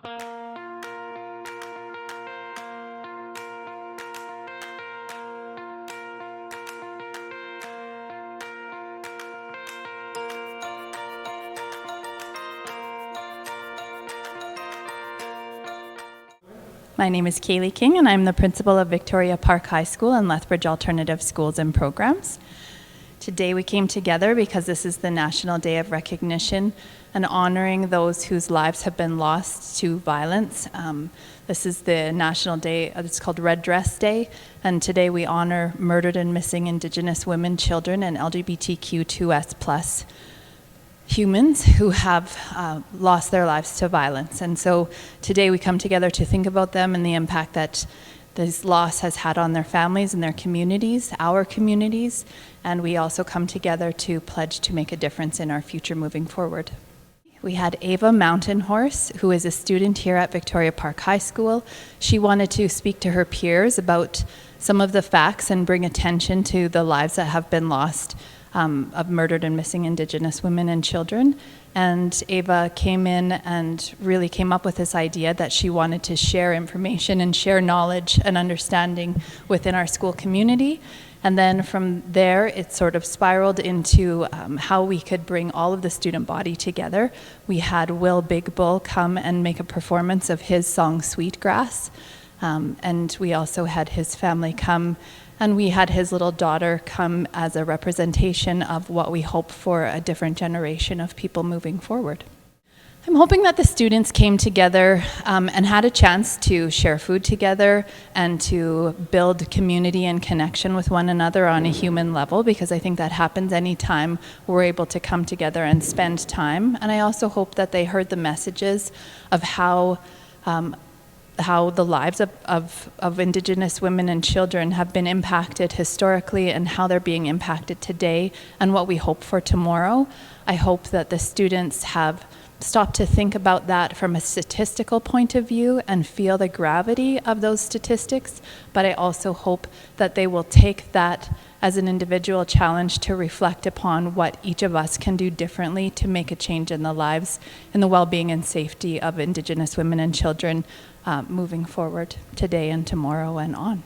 My name is Kaylee King, and I'm the principal of Victoria Park High School and Lethbridge Alternative Schools and Programs. Today we came together because this is the National Day of Recognition and honoring those whose lives have been lost to violence. This is the National Day, it's called Red Dress Day, and today we honor murdered and missing Indigenous women, children, and LGBTQ2S+ humans who have lost their lives to violence. And so today we come together to think about them and the impact that this loss has had on their families and their communities, our communities, and we also come together to pledge to make a difference in our future moving forward. We had Ava Mountain Horse, who is a student here at Victoria Park High School. She wanted to speak to her peers about some of the facts and bring attention to the lives that have been lost of murdered and missing Indigenous women and children. And Ava came in and really came up with this idea that she wanted to share information and share knowledge and understanding within our school community. And then from there, it sort of spiraled into how we could bring all of the student body together. We had Will Big Bull come and make a performance of his song Sweetgrass. And we also had his family come, and we had his little daughter come as a representation of what we hope for a different generation of people moving forward. I'm hoping that the students came together and had a chance to share food together and to build community and connection with one another on a human level, because I think that happens anytime we're able to come together and spend time. And I also hope that they heard the messages of how the lives of Indigenous women and children have been impacted historically and how they're being impacted today and what we hope for tomorrow. I hope that the students have stopped to think about that from a statistical point of view and feel the gravity of those statistics, but I also hope that they will take that as an individual challenge to reflect upon what each of us can do differently to make a change in the lives and the well-being and safety of Indigenous women and children moving forward today and tomorrow and on.